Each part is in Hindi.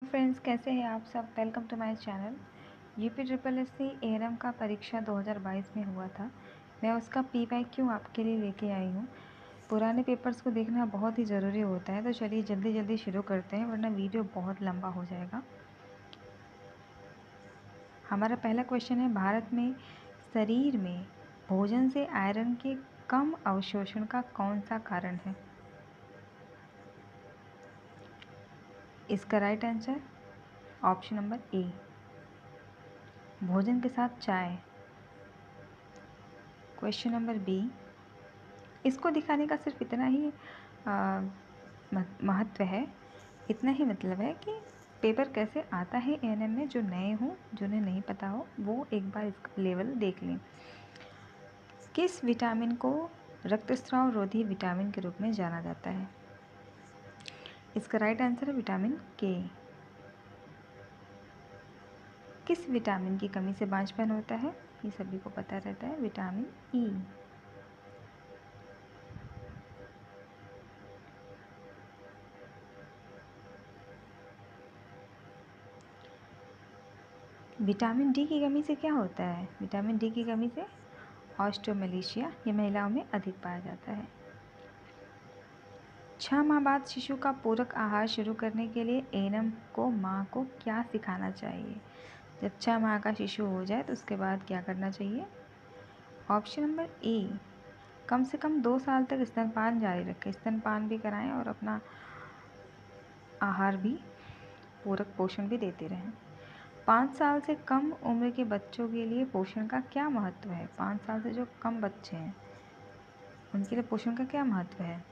फ्रेंड्स, कैसे हैं आप सब। Welcome to my channel. UP triple S C ANM का परीक्षा 2022 में हुआ था। मैं उसका PYQ आपके लिए लेके आई हूँ। पुराने पेपर्स को देखना बहुत ही ज़रूरी होता है, तो चलिए जल्दी जल्दी शुरू करते हैं, वरना वीडियो बहुत लंबा हो जाएगा। हमारा पहला क्वेश्चन है, भारत में शरीर में भोजन से आयरन के कम अवशोषण का कौन सा कारण है। इसका राइट आंसर ऑप्शन नंबर ए, भोजन के साथ चाय। क्वेश्चन नंबर बी, इसको दिखाने का सिर्फ इतना ही महत्व है, इतना ही मतलब है कि पेपर कैसे आता है एएनएम में। जो नए हों, जिन्हें नहीं पता हो, वो एक बार इसका लेवल देख लें। किस विटामिन को रक्तस्राव रोधी विटामिन के रूप में जाना जाता है। इसका राइट आंसर है विटामिन के। किस विटामिन की कमी से बांझपन होता है, ये सभी को पता रहता है, विटामिन ई। विटामिन डी की कमी से क्या होता है, विटामिन डी की कमी से ऑस्टियोमैलेशिया, ये महिलाओं में अधिक पाया जाता है। 6 माह बाद शिशु का पूरक आहार शुरू करने के लिए एएनएम को माँ को क्या सिखाना चाहिए। जब 6 माह का शिशु हो जाए तो उसके बाद क्या करना चाहिए। ऑप्शन नंबर ए, कम से कम 2 साल तक स्तनपान जारी रखें, स्तनपान भी कराएं और अपना आहार भी, पूरक पोषण भी देते रहें। 5 साल से कम उम्र के बच्चों के लिए पोषण का क्या महत्व है। 5 साल से जो कम बच्चे हैं उनके लिए पोषण का क्या महत्व है।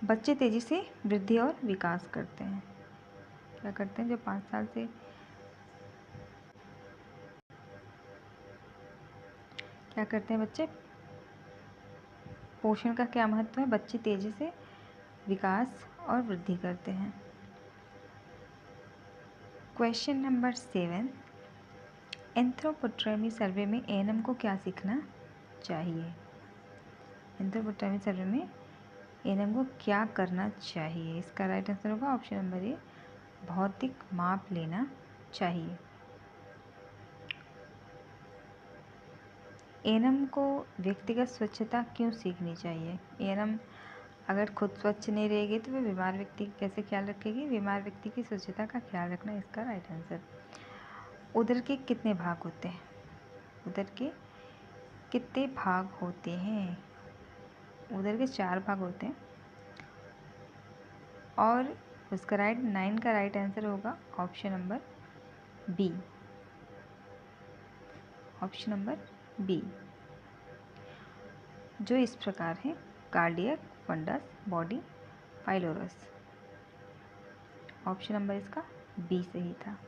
बच्चे तेज़ी से वृद्धि और विकास करते हैं। क्या करते हैं जो 5 साल से, क्या करते हैं बच्चे, पोषण का क्या महत्व है। बच्चे तेज़ी से विकास और वृद्धि करते हैं। क्वेश्चन नंबर 7, एंथ्रोपोट्रेमी सर्वे में एएनएम को क्या सीखना चाहिए। एंथ्रोपोट्रेमी सर्वे में एएनएम को क्या करना चाहिए। इसका राइट आंसर होगा ऑप्शन नंबर ए, भौतिक माप लेना चाहिए। एएनएम को व्यक्तिगत स्वच्छता क्यों सीखनी चाहिए। एएनएम अगर खुद स्वच्छ नहीं रहेगी तो वह बीमार व्यक्ति का कैसे ख्याल रखेगी। बीमार व्यक्ति की स्वच्छता का ख्याल रखना इसका राइट आंसर। उदर के कितने भाग होते हैं, उदर के कितने भाग होते हैं। उदर के 4 भाग होते हैं और उसका 9 का राइट आंसर होगा option number B, option number B, जो इस प्रकार है, cardiac, fundus, body, pylorus. Option number इसका बी सही था।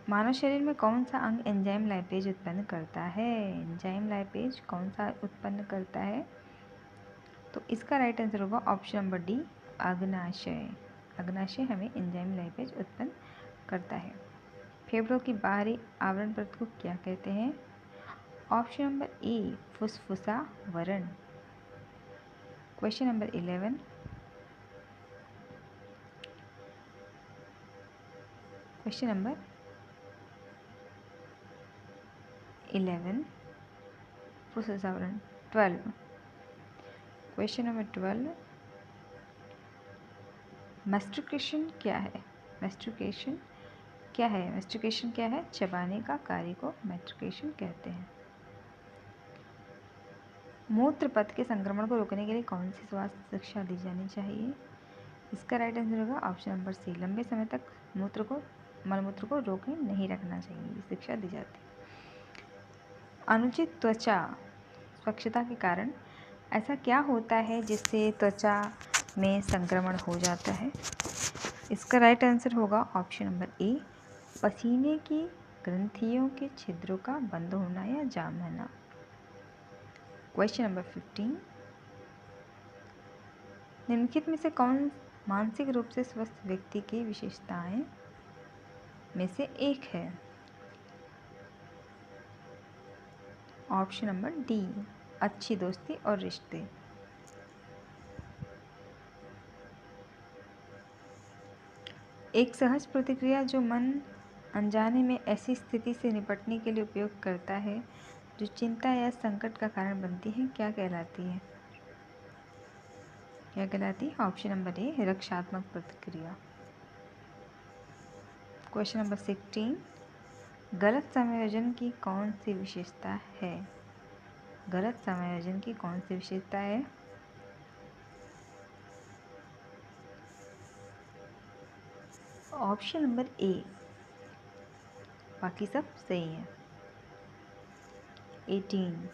मानव शरीर में कौन सा अंग एंजाइम लाइपेज उत्पन्न करता है। एंजाइम लाइपेज कौन सा उत्पन्न करता है, तो इसका राइट आंसर होगा ऑप्शन नंबर डी, अग्नाशय। अग्नाशय हमें एंजाइम लाइपेज उत्पन्न करता है। फेफड़ों की बाहरी आवरण परत को क्या कहते हैं। ऑप्शन नंबर ए, फुफ्फुसावरण। क्वेश्चन नंबर 11, क्वेश्चन नंबर 11, फुफ्फुसावरण। 12, क्वेश्चन नंबर 12, मैस्टिकेशन क्या है। मैस्टिकेशन क्या है, मैस्टिकेशन क्या है, चबाने का कार्य को मैस्टिकेशन कहते हैं। मूत्र पथ के संक्रमण को रोकने के लिए कौन सी स्वास्थ्य शिक्षा दी जानी चाहिए। इसका राइट आंसर होगा ऑप्शन नंबर सी, लंबे समय तक मलमूत्र को रोके नहीं रखना चाहिए, ये शिक्षा दी जाती है। अनुचित त्वचा स्वच्छता के कारण ऐसा क्या होता है जिससे त्वचा में संक्रमण हो जाता है। इसका राइट आंसर होगा ऑप्शन नंबर ए, पसीने की ग्रंथियों के छिद्रों का बंद होना या जाम होना। क्वेश्चन नंबर 15, निम्नलिखित में से कौन मानसिक रूप से स्वस्थ व्यक्ति की विशेषताएं में से एक है। ऑप्शन नंबर डी, अच्छी दोस्ती और रिश्ते। एक सहज प्रतिक्रिया जो मन अनजाने में ऐसी स्थिति से निपटने के लिए उपयोग करता है जो चिंता या संकट का कारण बनती है, क्या कहलाती है? क्या कहलाती है? ऑप्शन नंबर ए, रक्षात्मक प्रतिक्रिया। क्वेश्चन नंबर 16, गलत समायोजन की कौन सी विशेषता है? गलत समायोजन की कौन सी विशेषता है? ऑप्शन नंबर ए, बाकी सब सही है। 18,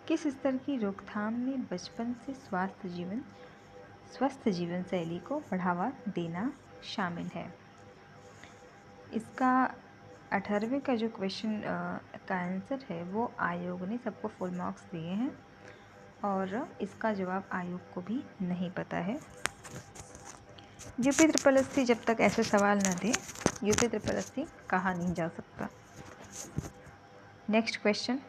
किस स्तर की रोकथाम में बचपन से स्वस्थ जीवन शैली को बढ़ावा देना शामिल है? इसका 18वें का जो क्वेश्चन का आंसर है वो आयोग ने सबको फुल मार्क्स दिए हैं और इसका जवाब आयोग को भी नहीं पता है। यूपी ट्रिपल एससी जब तक ऐसे सवाल न दे, यूपी ट्रिपल एससी कहा नहीं जा सकता। नेक्स्ट क्वेश्चन,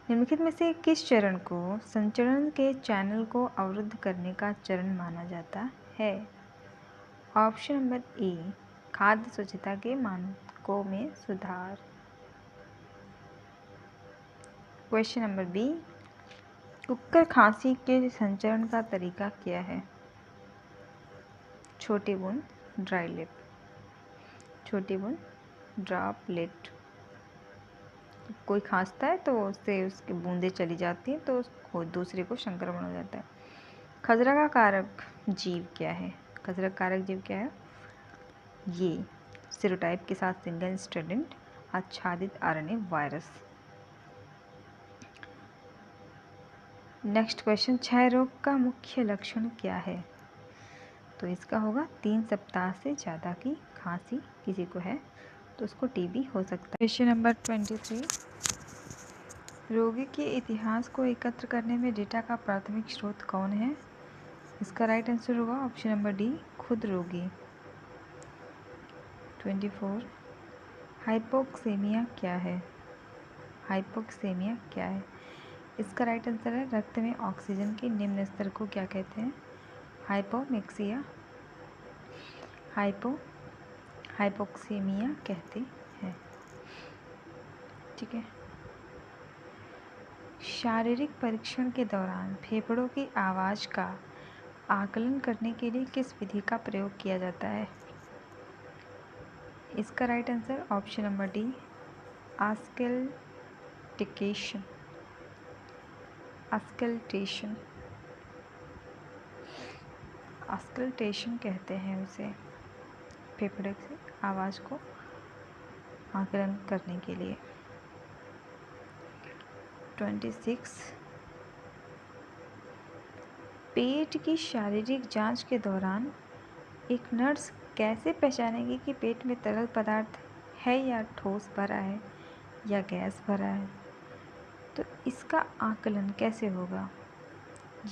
निम्नलिखित में से किस चरण को संचरण के चैनल को अवरुद्ध करने का चरण माना जाता है? ऑप्शन नंबर ए, खाद्य स्वच्छता के मानकों में सुधार। क्वेश्चन नंबर बी, कुक्कर खांसी के संचरण का तरीका क्या है? छोटी बूंद, ड्राई लिप। छोटी बूंद, ड्रॉपलेट। कोई खांसता है तो उससे उसकी बूंदें चली जाती हैं तो उसको दूसरे को संक्रमण हो जाता है। खसरा का कारक जीव क्या है? खसरा का कारक जीव क्या है? ये सीरोटाइप के साथ सिंगल स्ट्रैंडेड आच्छादित आरएनए वायरस। नेक्स्ट क्वेश्चन, क्षय रोग का मुख्य लक्षण क्या है? तो इसका होगा 3 सप्ताह से ज़्यादा की खांसी किसी को है तो उसको टीबी हो सकता है। क्वेश्चन नंबर 23, रोगी के इतिहास को एकत्र करने में डेटा का प्राथमिक स्रोत कौन है? इसका राइट आंसर होगा ऑप्शन नंबर डी, खुद रोगी। 24, हाइपोक्सेमिया क्या है? हाइपोक्सेमिया क्या है? इसका राइट आंसर है रक्त में ऑक्सीजन के निम्न स्तर को क्या कहते हैं? हाइपोमेक्सिया, हाइपोक्सेमिया कहते हैं। ठीक है। शारीरिक परीक्षण के दौरान फेफड़ों की आवाज़ का आकलन करने के लिए किस विधि का प्रयोग किया जाता है? इसका right answer option number D, auscultation. Auscultation, auscultation कहते हैं उसे, फेफड़े से आवाज़ को आकलन करने के लिए। 26, पेट की शारीरिक जांच के दौरान एक नर्स कैसे पहचानेगी कि पेट में तरल पदार्थ है या ठोस भरा है या गैस भरा है? तो इसका आकलन कैसे होगा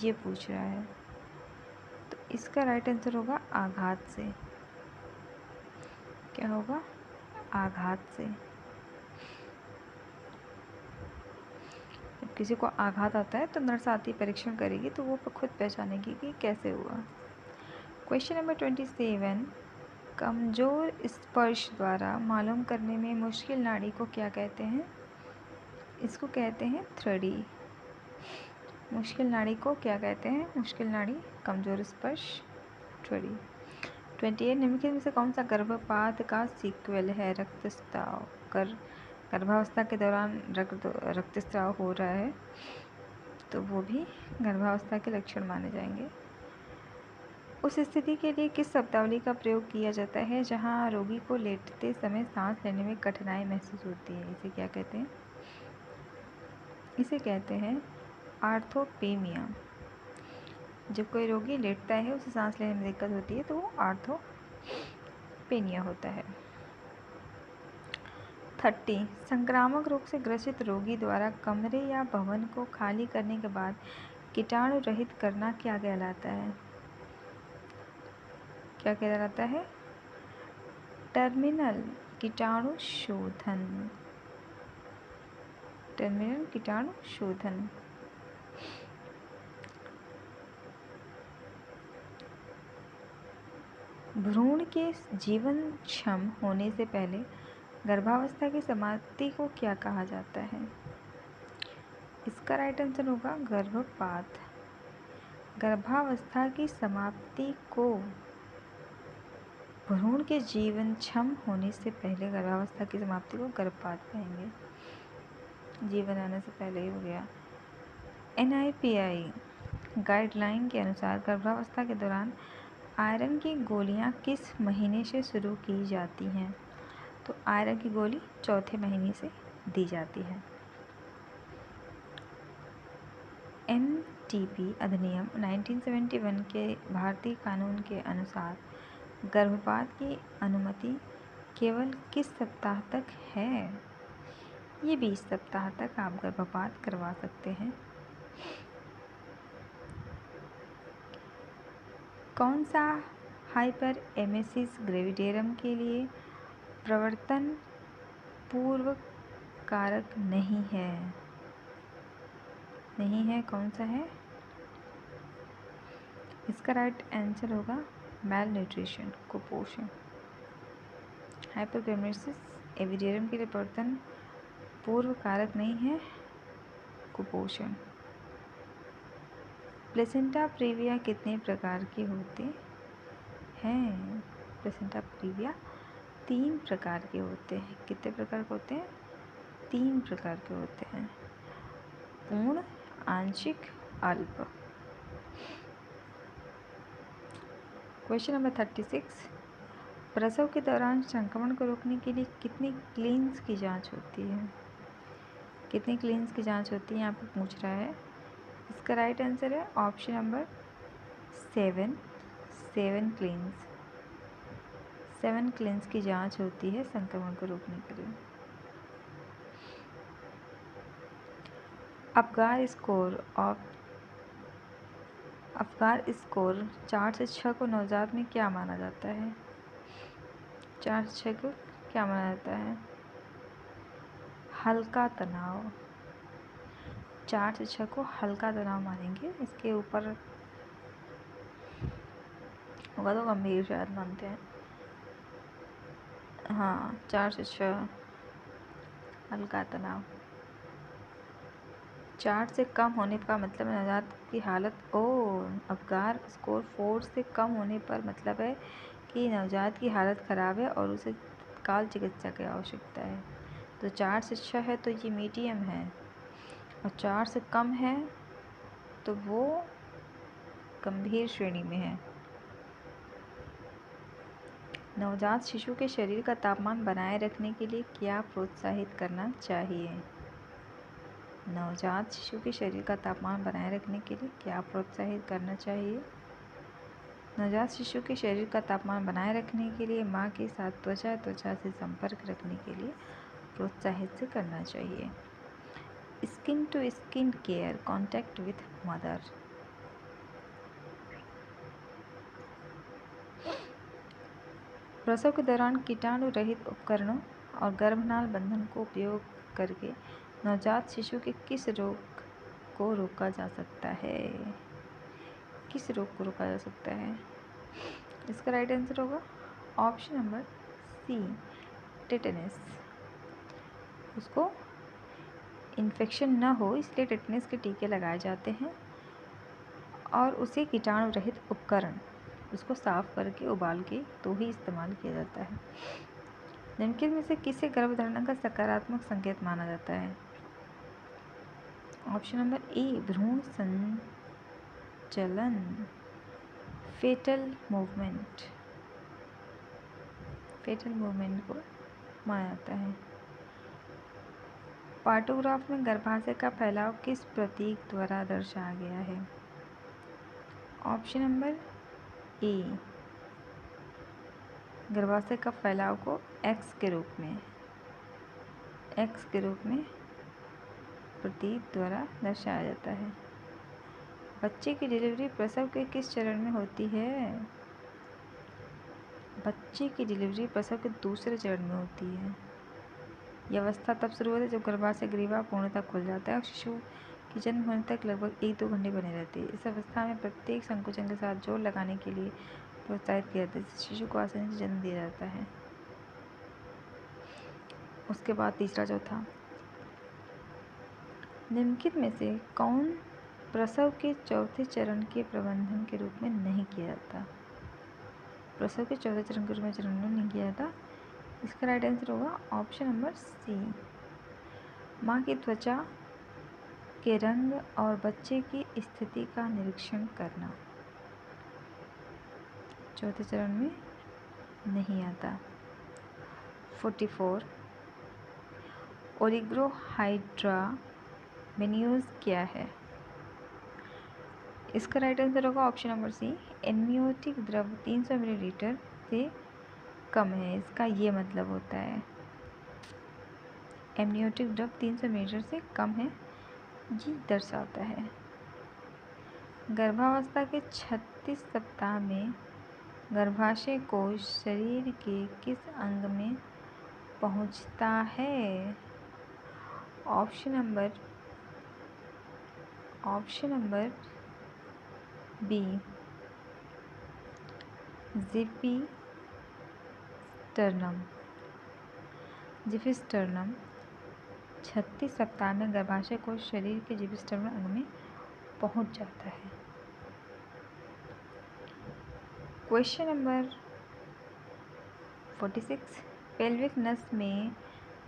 ये पूछ रहा है। तो इसका राइट आंसर होगा आघात से। क्या होगा? आघात से। जब किसी को आघात आता है तो नर्स आती परीक्षण करेगी तो वो खुद पहचानेगी कि कैसे हुआ। क्वेश्चन नंबर 27, कमजोर स्पर्श द्वारा मालूम करने में मुश्किल नाड़ी को क्या कहते हैं? इसको कहते हैं थ्रेडी। मुश्किल नाड़ी को क्या कहते हैं? मुश्किल नाड़ी, कमजोर स्पर्श, थ्रेडी। 28, निम्नलिखित में से कौन सा गर्भपात का सीक्वल है? रक्तस्राव। गर्भावस्था के दौरान रक्तस्राव हो रहा है तो वो भी गर्भावस्था के लक्षण माने जाएंगे। उस स्थिति के लिए किस शब्दावली का प्रयोग किया जाता है जहां रोगी को लेटते समय सांस लेने में कठिनाई महसूस होती है? इसे क्या कहते हैं? इसे कहते हैं आर्थोपेनिया। जब कोई रोगी लेटता है, उसे सांस लेने में दिक्कत होती है तो वो आर्थोपेनिया होता है। 30, संक्रामक रोग से ग्रसित रोगी द्वारा कमरे या भवन को खाली करने के बाद कीटाणु रहित करना क्या कहलाता है? क्या कहलाता है? टर्मिनल कीटाणु शोधन। टर्मिनल कीटाणु शोधन। भ्रूण के जीवन क्षम होने से पहले गर्भावस्था की समाप्ति को क्या कहा जाता है? इसका राइट आंसर होगा गर्भपात। गर्भावस्था की समाप्ति को, भ्रूण के जीवन क्षम होने से पहले गर्भावस्था की समाप्ति को गर्भपात कहेंगे। जीवन आने से पहले ही हो गया। NIPI गाइडलाइन के अनुसार गर्भावस्था के दौरान आयरन की गोलियां किस महीने से शुरू की जाती हैं? तो आयरन की गोली चौथे महीने से दी जाती है। MTP अधिनियम 1971 के भारतीय कानून के अनुसार गर्भपात की अनुमति केवल किस सप्ताह तक है? ये 20 सप्ताह तक आप गर्भपात करवा सकते हैं। कौन सा हाइपर एमेसिस ग्रेविडेरम के लिए प्रवर्तन पूर्व कारक नहीं है? नहीं है, कौन सा है? इसका राइट आंसर होगा मेल न्यूट्रिशन, कुपोषण। हाइपरग्लाइसेमिया एविडेरम के लिए प्रवर्तन पूर्व कारक नहीं है, कुपोषण। प्लेसेंटा प्रीविया कितने प्रकार के होते हैं? प्लेसेंटा प्रीविया 3 प्रकार के होते हैं। कितने प्रकार के होते हैं? 3 प्रकार के होते हैं। पूर्ण, आंशिक, अल्प। क्वेश्चन नंबर 36, प्रसव के दौरान संक्रमण को रोकने के लिए कितनी क्लीन्स की जांच होती है? कितनी क्लीन्स की जांच होती है, यहाँ पर पूछ रहा है। इसका राइट आंसर है ऑप्शन नंबर 7 क्लीन्स। 7 क्लीन्स की जांच होती है संक्रमण को रोकने के लिए। अफगार स्कोर 4 से 6 को नवजात में क्या माना जाता है? 4 से 6 को क्या माना जाता है? हल्का तनाव। 4 से 6 को हल्का तनाव मानेंगे। इसके ऊपर होगा तो गंभीर शायद मानते हैं। हाँ, 4 से 6 हल्का तनाव। 4 से कम होने का मतलब है नवजात की हालत अफगार स्कोर 4 से कम होने पर मतलब है कि नवजात की हालत ख़राब है और उसे तत्काल चिकित्सा की आवश्यकता है। तो 4 से 6 है तो ये मीडियम है, और 4 से कम है तो वो गंभीर श्रेणी में है। नवजात शिशु के शरीर का तापमान बनाए रखने के लिए क्या प्रोत्साहित करना चाहिए? नवजात शिशु के शरीर का तापमान बनाए रखने के लिए क्या प्रोत्साहित करना चाहिए? नवजात शिशु के शरीर का तापमान बनाए रखने के लिए माँ के साथ त्वचा से संपर्क रखने के लिए प्रोत्साहित से करना चाहिए। Skin to skin care, contact with mother. प्रसव के दौरान कीटाणु रहित उपकरणों और गर्भनाल बंधन को उपयोग करके नवजात शिशु के किस रोग को रोका जा सकता है? किस रोग को रोका जा सकता है? इसका राइट आंसर होगा ऑप्शन नंबर सी, टेटनस। उसको इन्फेक्शन न हो इसलिए टेटनस के टीके लगाए जाते हैं, और उसे कीटाणु रहित उपकरण, उसको साफ करके उबाल के तो ही इस्तेमाल किया जाता है। निम्नलिखित में से किसे गर्भधारण का सकारात्मक संकेत माना जाता है? ऑप्शन नंबर ए, भ्रूण संचलन, फेटल मूवमेंट को माना जाता है। पार्टोग्राफ में गर्भाशय का फैलाव किस प्रतीक द्वारा दर्शाया गया है? ऑप्शन नंबर ए, गर्भाशय का फैलाव को एक्स के रूप में प्रतीक द्वारा दर्शाया जाता है। बच्चे की डिलीवरी प्रसव के किस चरण में होती है? बच्चे की डिलीवरी प्रसव के दूसरे चरण में होती है। यह अवस्था तब शुरू होती है जब गर्भाशय ग्रीवा पूर्णतः खुल जाता है और शिशु की जन्म होने तक लगभग 1-2 घंटे बने रहते हैं। इस अवस्था में प्रत्येक संकुचन के साथ जोर लगाने के लिए प्रोत्साहित किया जाता है, जिससे शिशु को आसानी से जन्म दिया जाता है। उसके बाद तीसरा चौथा, निम्नलिखित में से कौन प्रसव के चौथे चरण के प्रबंधन के रूप में नहीं किया जाता? प्रसव के चौथे चरण के रूप में नहीं किया जाता। इसका राइट आंसर होगा ऑप्शन नंबर सी, माँ की त्वचा के रंग और बच्चे की स्थिति का निरीक्षण करना चौथे चरण में नहीं आता। 44, ओलिगोहाइड्रा मेनियोज क्या है? इसका राइट आंसर होगा ऑप्शन नंबर सी, एमनियोटिक द्रव 300 मिलीलीटर से कम है। इसका ये मतलब होता है एमनियोटिक द्रव 300 मिलीलीटर से कम है, ये दर्शाता है। गर्भावस्था के 36 सप्ताह में गर्भाशय कोश शरीर के किस अंग में पहुंचता है? ऑप्शन नंबर बी, जिफिस्टर्नम 36 सप्ताह में गर्भाशय कोश शरीर के जिफिस्टर्नम अंग में पहुंच जाता है। क्वेश्चन नंबर 46, पेल्विक नस में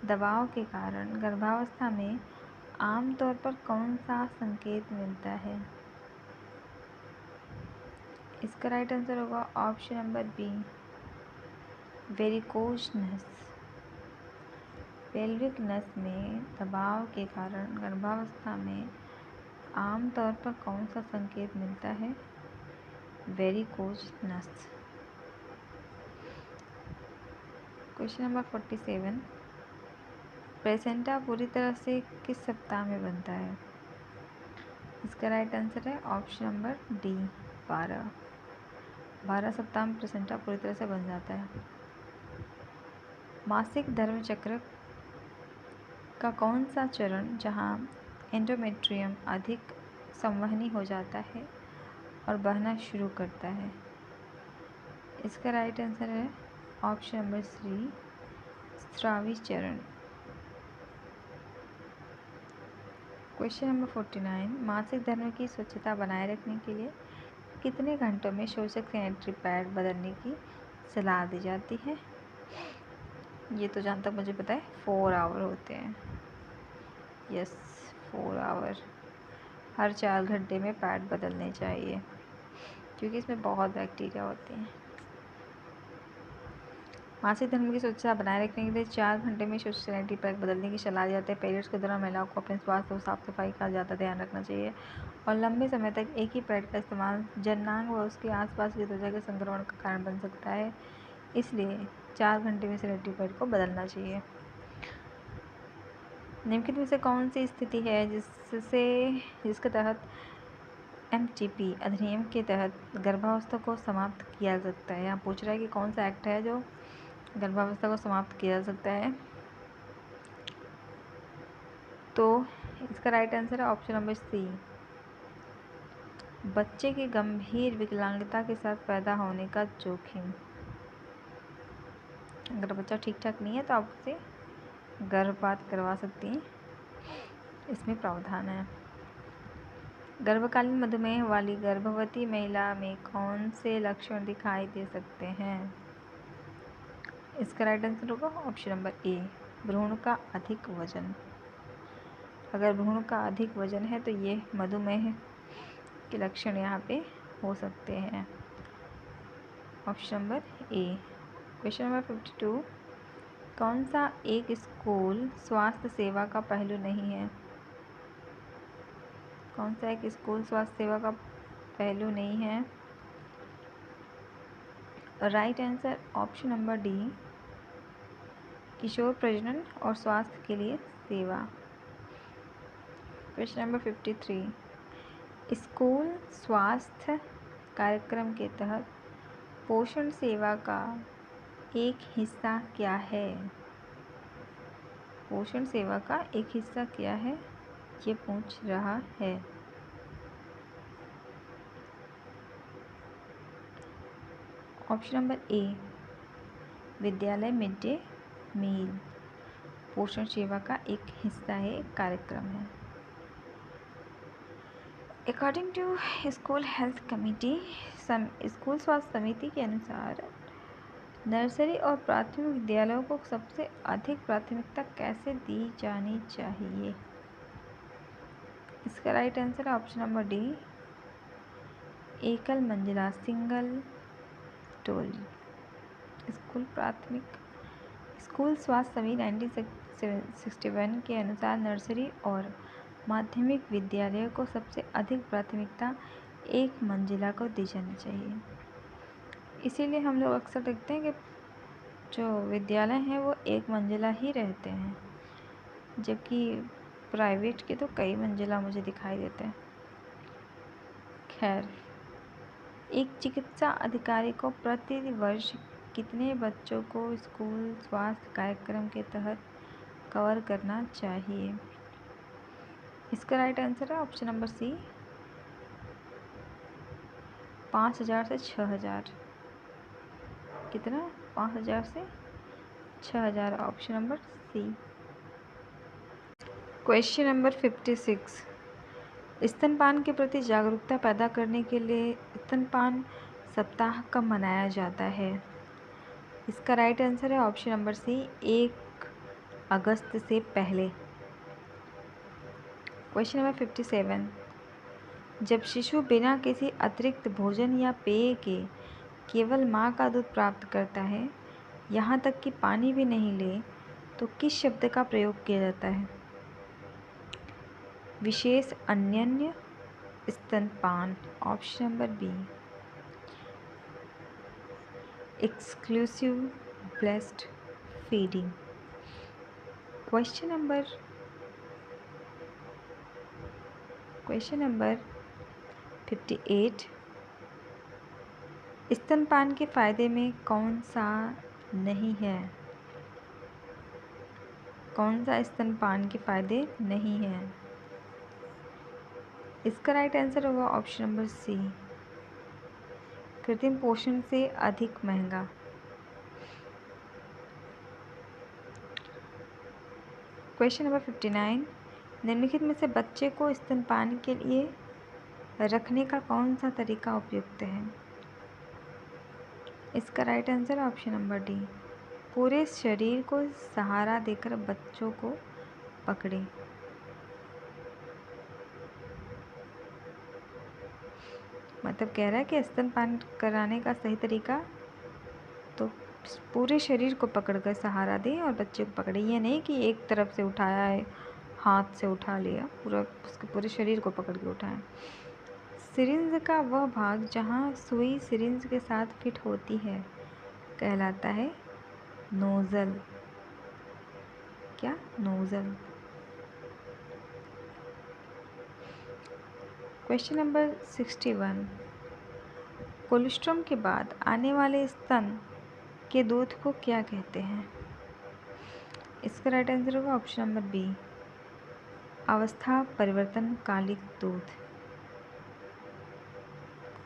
दबाव के कारण गर्भावस्था में आमतौर पर कौन सा संकेत मिलता है? इसका राइट आंसर होगा ऑप्शन नंबर बी, वेरिकोज नस। पेल्विक नस में दबाव के कारण गर्भावस्था में आमतौर पर कौन सा संकेत मिलता है? वेरिकोज नस। क्वेश्चन नंबर 47, प्लेसेंटा पूरी तरह से किस सप्ताह में बनता है? इसका राइट आंसर है ऑप्शन नंबर डी, 12 सप्ताह में प्लेसेंटा पूरी तरह से बन जाता है। मासिक धर्म चक्र का कौन सा चरण जहां एंडोमेट्रियम अधिक संवहनी हो जाता है और बहना शुरू करता है? इसका राइट आंसर है ऑप्शन नंबर सी, स्रावी चरण। क्वेश्चन नंबर 49, मासिक धर्म की स्वच्छता बनाए रखने के लिए कितने घंटों में शोषक सैनिटरी पैड बदलने की सलाह दी जाती है? ये तो जहाँ तक मुझे पता है 4 आवर होते हैं। Yes, 4 our. हर 4 घंटे में पैड बदलने चाहिए क्योंकि इसमें बहुत बैक्टीरिया होते हैं। मासिक धर्म की स्वच्छता बनाए रखने के लिए 4 घंटे में शोषक सैनिटरी पैड बदलने की सलाह दी जाती है। पीरियड्स के दौरान महिलाओं को अपने स्वास्थ्य और साफ सफाई का ज़्यादा ध्यान रखना चाहिए और लंबे समय तक एक ही पैड का इस्तेमाल जननांग व उसके आसपास की त्वचा के संक्रमण का कारण बन सकता है, इसलिए 4 घंटे में सैनिटरी पैड को बदलना चाहिए। निम्नलिखित में से कौन सी स्थिति है जिसके तहत एमटीपी अधिनियम के तहत गर्भावस्था को समाप्त किया जा सकता है? यहाँ पूछ रहा है कि कौन सा एक्ट है जो गर्भावस्था को समाप्त किया जा सकता है। तो इसका राइट आंसर है ऑप्शन नंबर सी, बच्चे के गंभीर विकलांगता के साथ पैदा होने का जोखिम। अगर बच्चा ठीक ठाक नहीं है तो आप उसे गर्भपात करवा सकती हैं, इसमें प्रावधान है। गर्भकालीन मधुमेह वाली गर्भवती महिला में कौन से लक्षण दिखाई दे सकते हैं? इसका राइट आंसर होगा ऑप्शन नंबर ए, भ्रूण का अधिक वजन। अगर भ्रूण का अधिक वजन है तो ये मधुमेह के लक्षण यहाँ पे हो सकते हैं। ऑप्शन नंबर ए। क्वेश्चन नंबर 52, कौन सा एक स्कूल स्वास्थ्य सेवा का पहलू नहीं है? कौन सा एक स्कूल स्वास्थ्य सेवा का पहलू नहीं है? Right answer option number D, किशोर प्रजनन और स्वास्थ्य के लिए सेवा। क्वेश्चन नंबर 53, स्कूल स्वास्थ्य कार्यक्रम के तहत पोषण सेवा का एक हिस्सा क्या है? पोषण सेवा का एक हिस्सा क्या है, ये पूछ रहा है। ऑप्शन नंबर ए, विद्यालय मिड डे मील पोषण सेवा का एक हिस्सा है, एक कार्यक्रम है। According to school health committee, school स्वास्थ्य समिति के अनुसार नर्सरी और प्राथमिक विद्यालयों को सबसे अधिक प्राथमिकता कैसे दी जानी चाहिए? इसका राइट आंसर है ऑप्शन नंबर डी, एकल मंजिला सिंगल स्टोरी। स्कूल स्वास्थ्य समिति 1961 के अनुसार नर्सरी और माध्यमिक विद्यालयों को सबसे अधिक प्राथमिकता एक मंजिला को दी जानी चाहिए। इसीलिए हम लोग अक्सर देखते हैं कि जो विद्यालय हैं वो एक मंजिला ही रहते हैं, जबकि प्राइवेट के तो कई मंजिला मुझे दिखाई देते हैं। खैर, एक चिकित्सा अधिकारी को प्रति वर्ष कितने बच्चों को स्कूल स्वास्थ्य कार्यक्रम के तहत कवर करना चाहिए? इसका राइट आंसर है ऑप्शन नंबर सी, 5000 से 6000। कितना? 5000 से 6000, option number C. Question number 56, स्तनपान के प्रति जागरूकता पैदा करने के लिए स्तनपान सप्ताह कब मनाया जाता है? इसका राइट आंसर है ऑप्शन नंबर सी, 1 अगस्त से पहले। क्वेश्चन नंबर 57, जब शिशु बिना किसी अतिरिक्त भोजन या पेय के केवल माँ का दूध प्राप्त करता है, यहाँ तक कि पानी भी नहीं ले, तो किस शब्द का प्रयोग किया जाता है? विशेष अनन्य स्तनपान, option number B, exclusive breast feeding. Question number 58, स्तनपान के फायदे में कौन सा नहीं है? कौन सा स्तनपान के फायदे नहीं है? इसका राइट आंसर होगा ऑप्शन नंबर सी, कृत्रिम पोषण से अधिक महंगा। क्वेश्चन नंबर 59, निम्नलिखित में से बच्चे को स्तनपान के लिए रखने का कौन सा तरीका उपयुक्त है? इसका राइट आंसर है ऑप्शन नंबर डी, पूरे शरीर को सहारा देकर बच्चों को पकड़े। मतलब कह रहा है कि स्तनपान कराने का सही तरीका तो पूरे शरीर को पकड़कर सहारा दें और बच्चे को पकड़े। ये नहीं कि एक तरफ से उठाया है, हाथ से उठा लिया, उसके पूरे शरीर को पकड़ के उठाएं। सिरिंज का वह भाग जहाँ सुई सिरिंज के साथ फिट होती है कहलाता है नोज़ल। क्या? नोज़ल। क्वेश्चन नंबर 61, कोलोस्ट्रम के बाद आने वाले स्तन के दूध को क्या कहते हैं? इसका राइट आंसर होगा ऑप्शन नंबर बी, अवस्था परिवर्तनकालिक दूध।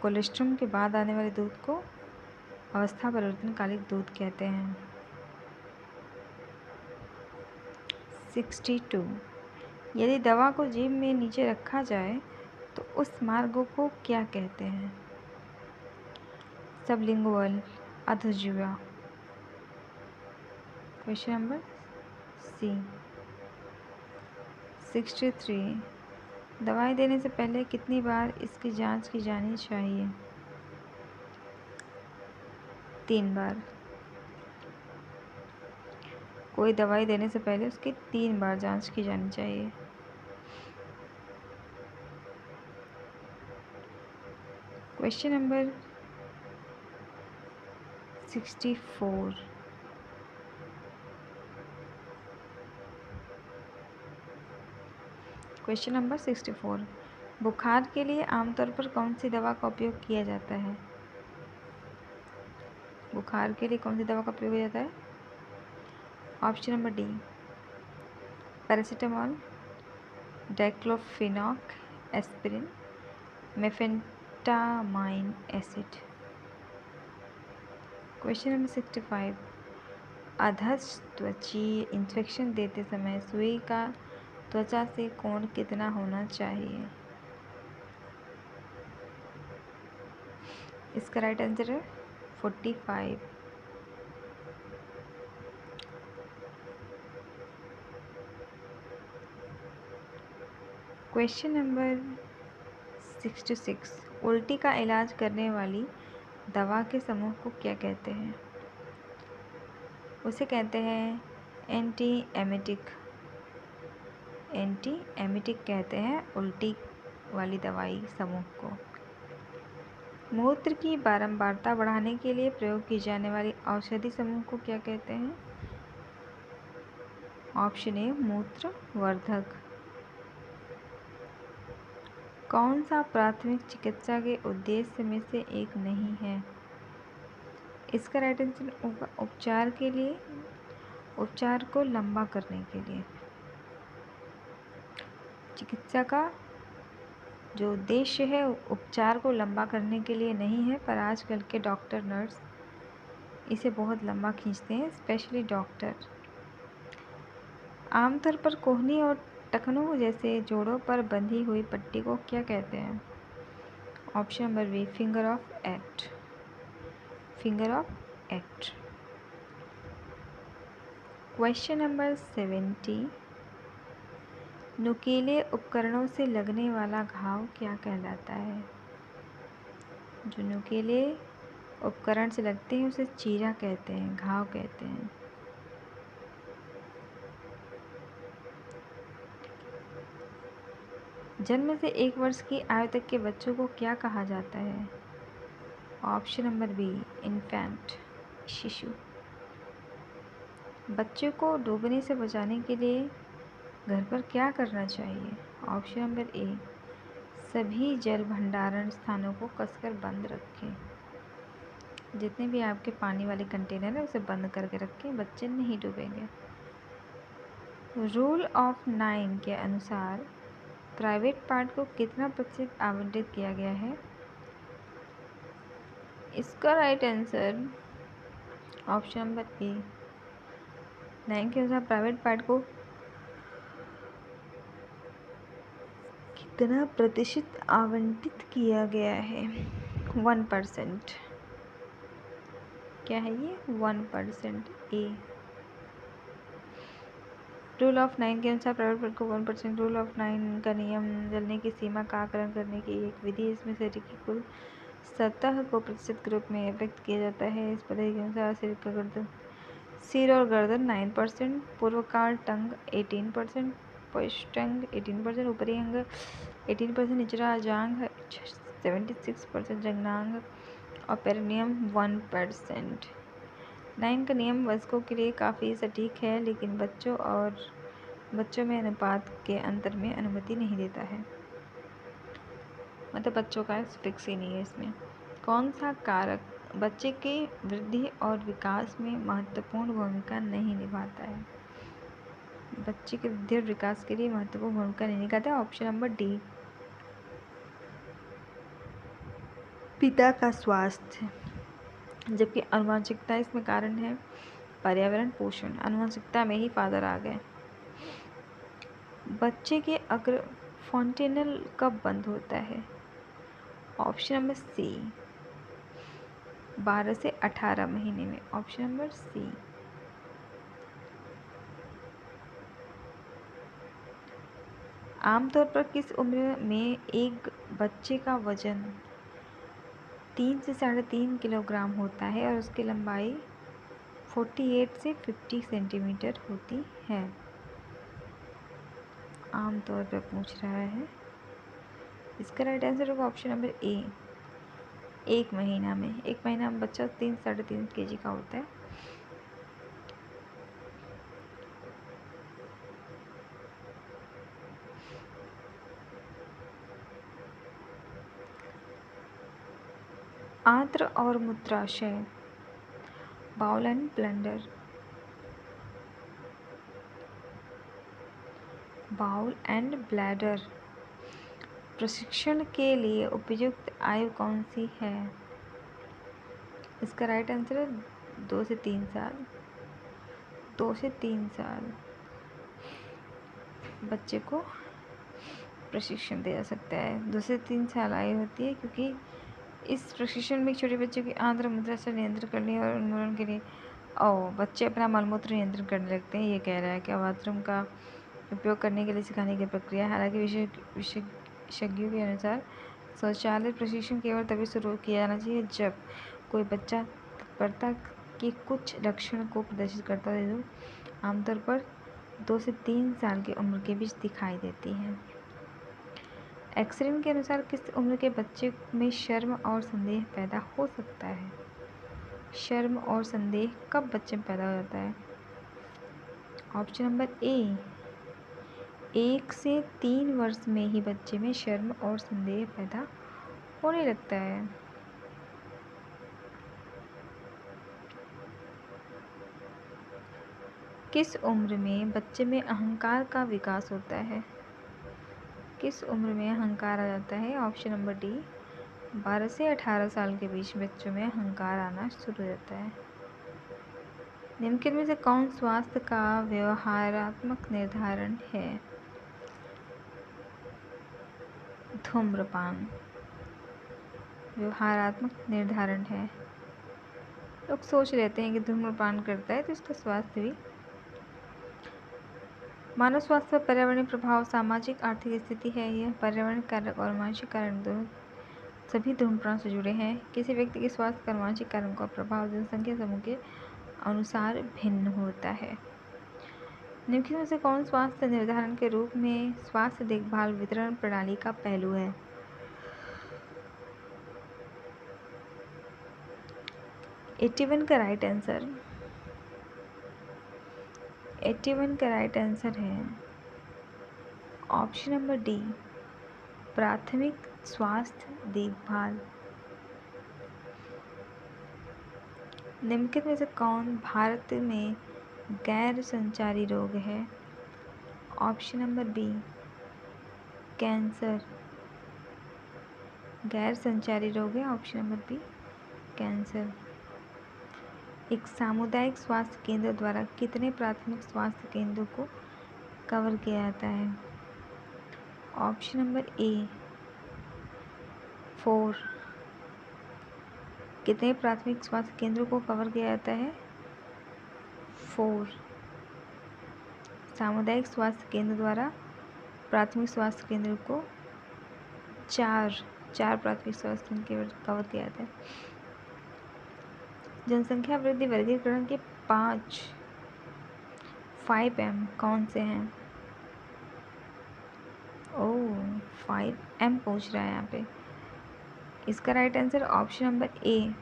कोलेस्ट्रम के बाद आने वाले दूध को अवस्था परिवर्तनकालिक दूध कहते हैं। 62, यदि दवा को जीभ में नीचे रखा जाए तो उस मार्ग को क्या कहते हैं? सबलिंगुअल, अधोजिह्वा। Question number C. 63, दवाई देने से पहले कितनी बार इसकी जांच की जानी चाहिए? 3 बार। कोई दवाई देने से पहले उसकी 3 बार जांच की जानी चाहिए। क्वेश्चन नंबर 64, क्वेश्चन नंबर 64, बुखार के लिए आमतौर पर कौन सी दवा का उपयोग किया जाता है? बुखार के लिए कौन सी दवा का प्रयोग किया जाता है? Option number D, paracetamol, diclofenac, aspirin, mefenamic acid. Question number 65, अधस्त्वचीय इन्फेक्शन देते समय सुई का त्वचा से कोण कितना होना चाहिए? इसका राइट आंसर है 45। क्वेश्चन नंबर 66, उल्टी का इलाज करने वाली दवा के समूह को क्या कहते हैं? उसे कहते हैं एंटी एमिटिक कहते हैं उल्टी वाली दवाई समूह को। मूत्र की बारंबारता बढ़ाने के लिए प्रयोग की जाने वाली औषधि समूह को क्या कहते हैं? ऑप्शन ए मूत्रवर्धक। कौन सा प्राथमिक चिकित्सा के उद्देश्य में से एक नहीं है? इसका राइट आंसर होगा उपचार को लंबा करने के लिए। चिकित्सा का जो उद्देश्य है उपचार को लंबा करने के लिए नहीं है, पर आजकल के डॉक्टर नर्स इसे बहुत लंबा खींचते हैं, स्पेशली डॉक्टर। आमतौर पर कोहनी और टखनों जैसे जोड़ों पर बंधी हुई पट्टी को क्या कहते हैं? Option number B, finger of eight. Question number 70, नुकीले उपकरणों से लगने वाला घाव क्या कहलाता है? जो नुकीले उपकरण से लगते हैं उसे चीरा कहते हैं, घाव कहते हैं। जन्म से 1 वर्ष की आयु तक के बच्चों को क्या कहा जाता है? ऑप्शन नंबर बी, इन्फेंट, शिशु। बच्चों को डूबने से बचाने के लिए घर पर क्या करना चाहिए? ऑप्शन नंबर ए, सभी जल भंडारण स्थानों को कसकर बंद रखें। जितने भी आपके पानी वाले कंटेनर है उसे बंद करके रखें, बच्चे नहीं डूबेंगे। रूल ऑफ 9 के अनुसार प्राइवेट पार्ट को कितना प्रतिशत आवंटित किया गया है? इसका राइट आंसर ऑप्शन नंबर ए, 9 के अनुसार प्राइवेट पार्ट को कितना प्रतिशत आवंटित किया गया है? 1%। क्या है ये? 1%। ए। रूल ऑफ 9 के अनुसार प्राइवेट पार्ट को 1%। रूल ऑफ 9 का नियम जलने की सीमा का आकलन करने की एक विधि, इसमें शरीर की कुल सतह को प्रतिशत के रूप में व्यक्त किया जाता है। इस पद्धति के अनुसार सिर और गर्दन 9%, पूर्वकाल टंग 18%, पृष्ठअंग 18%, ऊपरी अंग 18%, निचला जांघ 76%, जघनांग और पेरिनियम 1%। 9 का नियम वयस्कों के लिए काफ़ी सटीक है, लेकिन बच्चों में अनुपात के अंतर में अनुमति नहीं देता है। मतलब बच्चों का फिक्स ही नहीं है इसमें। कौन सा कारक बच्चे के वृद्धि और विकास में महत्वपूर्ण भूमिका नहीं निभाता है? बच्चे के वृद्धि और विकास के लिए महत्वपूर्ण भूमिका नहीं निभाता है। ऑप्शन नंबर डी, पिता का स्वास्थ्य। जबकि आनुवंशिकता इसमें कारण है पर्यावरण, पोषण। आनुवंशिकता में ही फादर आ गए। बच्चे के अग्र फॉन्टेनल कब बंद होता है? ऑप्शन नंबर सी, 12 से 18 महीने में। Option number C. आमतौर पर किस उम्र में एक बच्चे का वजन 3 से 3.5 किलोग्राम होता है और उसकी लंबाई 48 से 50 सेंटीमीटर होती है? आमतौर पर पूछ रहा है। इसका राइट आंसर होगा ऑप्शन नंबर ए, 1 महीना में। 1 महीना में बच्चा 3 से 3.5 kg का होता है। आंत्र और मूत्राशय, bowel and bladder. Bowel and bladder प्रशिक्षण के लिए उपयुक्त आयु कौन सी है? इसका राइट आंसर है 2 से 3 साल। 2 से 3 साल बच्चे को प्रशिक्षण दिया जा सकता है। 2 से 3 साल आयु होती है क्योंकि इस प्रशिक्षण में छोटे बच्चों की आंद्र मुद्रा से नियंत्रण करने और उन्मूलन के लिए बच्चे अपना मलमूत्र नियंत्रण करने लगते हैं। ये कह रहा है कि बाथरूम का उपयोग करने के लिए सिखाने की प्रक्रिया। हालांकि विशेषज्ञों के अनुसार शौचालय प्रशिक्षण केवल तभी शुरू किया जाना चाहिए जब कोई बच्चा तत्परता के कुछ लक्षण को प्रदर्शित करता है जो आमतौर पर 2 से 3 साल की उम्र के बीच दिखाई देती हैं। एक्सरे के अनुसार किस उम्र के बच्चे में शर्म और संदेह पैदा हो सकता है? शर्म और संदेह कब बच्चे में पैदा हो जाता है? ऑप्शन नंबर ए 1 से 3 वर्ष में ही बच्चे में शर्म और संदेह पैदा होने लगता है। किस उम्र में बच्चे में अहंकार का विकास होता है? किस उम्र में अहंकार आ जाता है? ऑप्शन नंबर डी 12 से 18 साल के बीच बच्चों में अहंकार आना शुरू हो जाता है। निम्नलिखित में से कौन स्वास्थ्य का व्यवहारात्मक निर्धारण है? धूम्रपान व्यवहारात्मक निर्धारण है। लोग सोच लेते हैं कि धूम्रपान करता है तो इसका स्वास्थ्य भी। मानव स्वास्थ्य पर पर्यावरणीय प्रभाव सामाजिक आर्थिक स्थिति है। यह पर्यावरण कारक और मानसिक कारण दोनों सभी धूम्रपान से जुड़े हैं। किसी व्यक्ति के स्वास्थ्य का मानसिक कारण का प्रभाव जनसंख्या समूह के अनुसार भिन्न होता है। निम्नलिखित में से कौन स्वास्थ्य निर्धारण के रूप में स्वास्थ्य देखभाल वितरण प्रणाली का पहलू है? 81 का राइट आंसर 81 का राइट आंसर है ऑप्शन नंबर डी प्राथमिक स्वास्थ्य देखभाल। निम्नलिखित में से कौन भारत में गैर संचारी रोग है? Option number B cancer. गैर संचारी रोग है ऑप्शन नंबर बी कैंसर। एक सामुदायिक स्वास्थ्य केंद्र द्वारा कितने प्राथमिक स्वास्थ्य केंद्रों को कवर किया जाता है? ऑप्शन नंबर ए 4। कितने प्राथमिक स्वास्थ्य केंद्रों को कवर किया जाता है? 4। सामुदायिक स्वास्थ्य केंद्र द्वारा प्राथमिक स्वास्थ्य केंद्र को 4 प्राथमिक स्वास्थ्य केंद्र कवर किया जाता है। जनसंख्या वृद्धि वर्गीकरण के 5M कौन से हैं? 5M पूछ रहा है यहाँ पे। इसका राइट आंसर ऑप्शन नंबर ए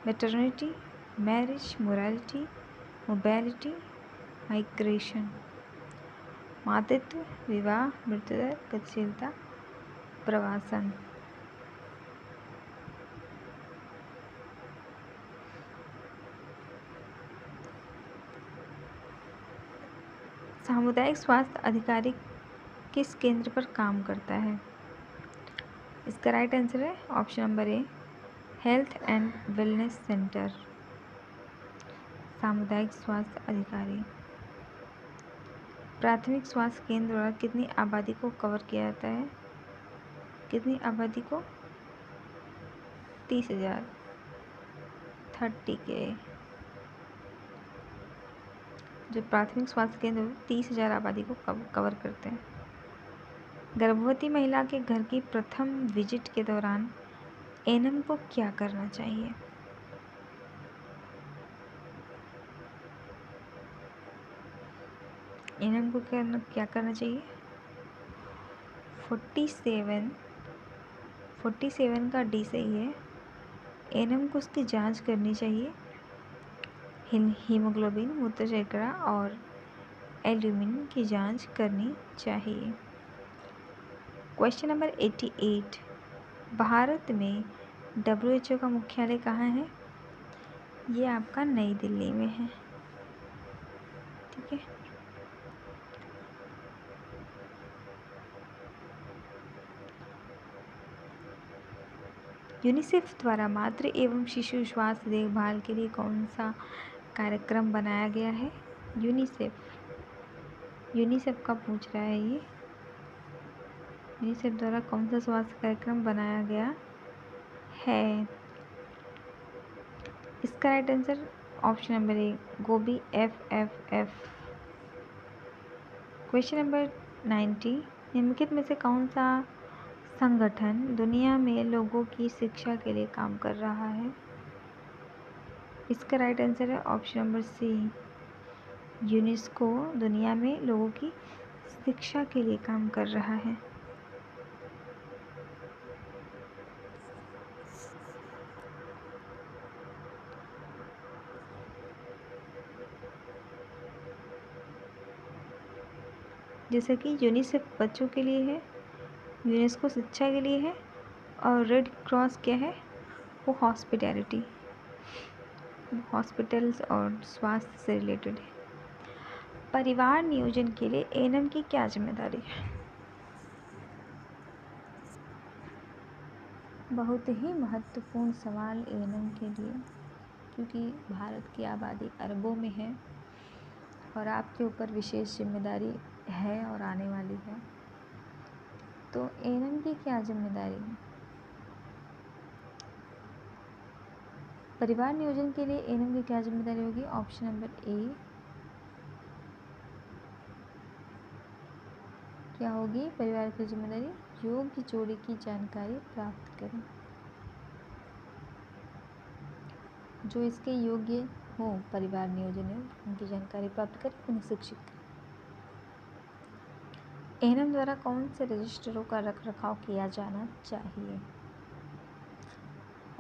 maternity, marriage, morality, mobility, migration. मातृत्व, विवाह, मृत्युदर, गतिशीलता, प्रवासन। सामुदायिक स्वास्थ्य अधिकारी किस केंद्र पर काम करता है? इसका राइट आंसर है option number A health and wellness centre. सामुदायिक स्वास्थ्य अधिकारी प्राथमिक स्वास्थ्य केंद्र द्वारा कितनी आबादी को कवर किया जाता है? कितनी आबादी को? 30,000 30K। जो प्राथमिक स्वास्थ्य केंद्र 30,000 आबादी को कवर करते हैं। गर्भवती महिला के घर की प्रथम विजिट के दौरान एनएम को क्या करना चाहिए? एनएम को क्या करना चाहिए? 47 का डी सही है। एनएम को उसकी जांच करनी चाहिए। हीमोग्लोबिन, मूत्र शर्करा और एल्यूमिन की जांच करनी चाहिए। क्वेश्चन नंबर 88 भारत में WHO का मुख्यालय कहाँ है? ये आपका नई दिल्ली में है। ठीक है। यूनिसेफ द्वारा मातृ एवं शिशु स्वास्थ्य देखभाल के लिए कौन सा कार्यक्रम बनाया गया है? यूनिसेफ का पूछ रहा है ये। यूनिसेफ द्वारा कौन सा स्वास्थ्य कार्यक्रम बनाया गया है? इसका राइट आंसर ऑप्शन नंबर ए, गोबी FFF। क्वेश्चन नंबर 90, निम्नलिखित में से कौन सा संगठन दुनिया में लोगों की शिक्षा के लिए काम कर रहा है? इसका राइट आंसर है ऑप्शन नंबर सी, यूनेस्को दुनिया में लोगों की शिक्षा के लिए काम कर रहा है। जैसे कि यूनिसेफ बच्चों के लिए है, यूनेस्को शिक्षा के लिए है, और रेड क्रॉस क्या है? वो हॉस्पिटैलिटी, हॉस्पिटल्स और स्वास्थ्य से रिलेटेड है। परिवार नियोजन के लिए एएनएम की क्या जिम्मेदारी है? बहुत ही महत्वपूर्ण सवाल एएनएम के लिए, क्योंकि भारत की आबादी अरबों में है और आपके ऊपर विशेष जिम्मेदारी है और आने वाली है। तो एएनएम की क्या जिम्मेदारी है? परिवार नियोजन के लिए एएनएम की क्या जिम्मेदारी होगी? ऑप्शन नंबर ए क्या होगी परिवार की जिम्मेदारी? योग्य जोड़ी की जानकारी प्राप्त करें। जो इसके योग्य हो परिवार नियोजन में उनकी जानकारी प्राप्त करें, उन्हें शिक्षित करें। एएनएम द्वारा कौन से रजिस्टरों का रख रखाव किया जाना चाहिए?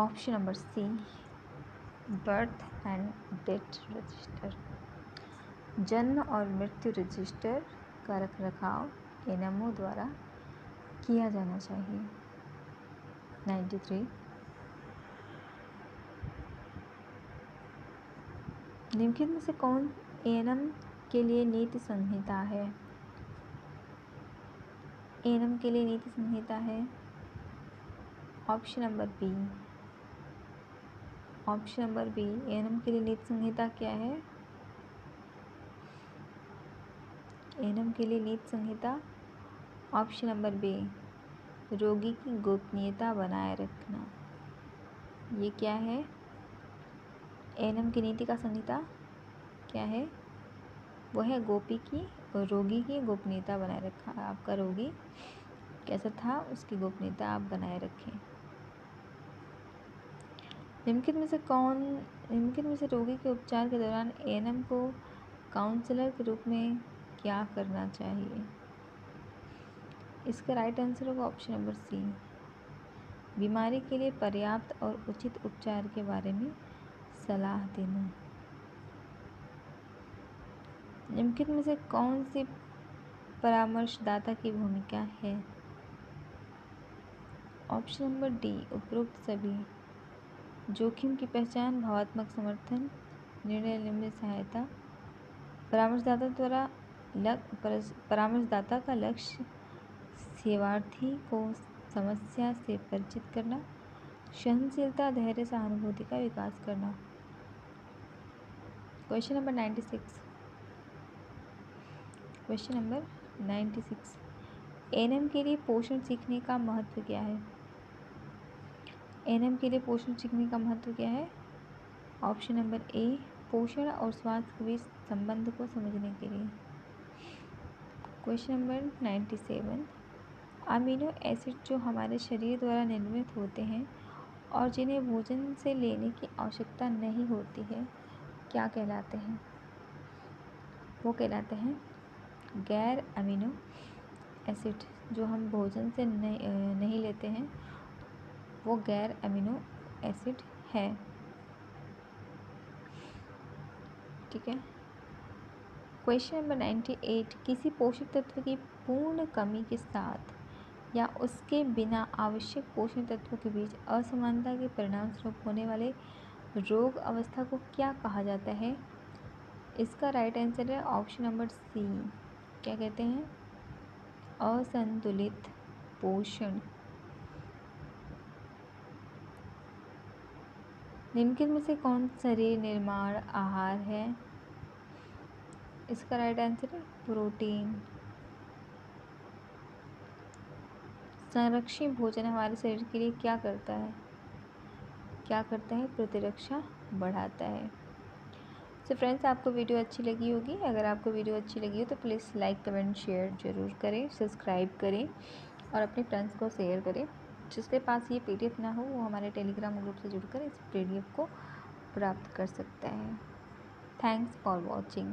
Option number C, birth and death register. जन्म और मृत्यु रजिस्टर का रख रखाव एएनएमओ द्वारा किया जाना चाहिए। 93, निम्नलिखित में से कौन एएनएम के लिए नीति संहिता है? एएनएम के लिए नीति संहिता है option number B. Option number B, ANM के लिए नीति संहिता क्या है? एएनएम के लिए नीति संहिता ऑप्शन नंबर बी, रोगी की गोपनीयता बनाए रखना। ये क्या है? एएनएम की नीति का संहिता क्या है? वो है रोगी की गोपनीयता बनाए रखा। आपका रोगी कैसा था उसकी गोपनीयता आप बनाए रखें। निम्नलिखित में से रोगी के उपचार के दौरान एएनएम को काउंसलर के रूप में क्या करना चाहिए? इसका राइट आंसर होगा ऑप्शन नंबर सी, बीमारी के लिए पर्याप्त और उचित उपचार के बारे में सलाह देना। निम्नलिखित में से कौन सी परामर्शदाता की भूमिका है? ऑप्शन नंबर डी, उपरोक्त सभी। जोखिम की पहचान, भावात्मक समर्थन, निर्णय लेने में सहायता। परामर्शदाता का लक्ष्य सेवार्थी को समस्या से परिचित करना, सहनशीलता, धैर्य, सहानुभूति का विकास करना। Question number 96, question number 96, ANM के लिए पोषण सीखने का महत्व क्या है? एएनएम के लिए पोषण सीखने का महत्व क्या है? ऑप्शन नंबर ए, पोषण और स्वास्थ्य के बीच संबंध को समझने के लिए। क्वेश्चन नंबर 97, अमीनो एसिड जो हमारे शरीर द्वारा निर्मित होते हैं और जिन्हें भोजन से लेने की आवश्यकता नहीं होती है, क्या कहलाते हैं? वो कहलाते हैं गैर अमीनो एसिड। जो हम भोजन से नहीं लेते हैं वो गैर अमीनो एसिड है। ठीक है। क्वेश्चन नंबर 98, किसी पोषक तत्व की पूर्ण कमी के साथ या उसके बिना आवश्यक पोषण तत्वों के बीच असमानता के परिणामस्वरूप होने वाले रोग अवस्था को क्या कहा जाता है? इसका राइट आंसर है ऑप्शन नंबर सी, क्या कहते हैं? असंतुलित पोषण। निम्नलिखित में से कौन शरीर निर्माण आहार है? इसका राइट आंसर है प्रोटीन। संरक्षी भोजन हमारे शरीर के लिए क्या करता है? प्रतिरक्षा बढ़ाता है। तो फ्रेंड्स, आपको वीडियो अच्छी लगी होगी। अगर आपको वीडियो अच्छी लगी हो तो प्लीज़ लाइक कमेंट शेयर ज़रूर करें, सब्सक्राइब करें और अपने फ्रेंड्स को शेयर करें। जिसके पास ये PDF ना हो वो हमारे टेलीग्राम ग्रुप से जुड़कर इस PDF को प्राप्त कर सकता है। Thanks for watching.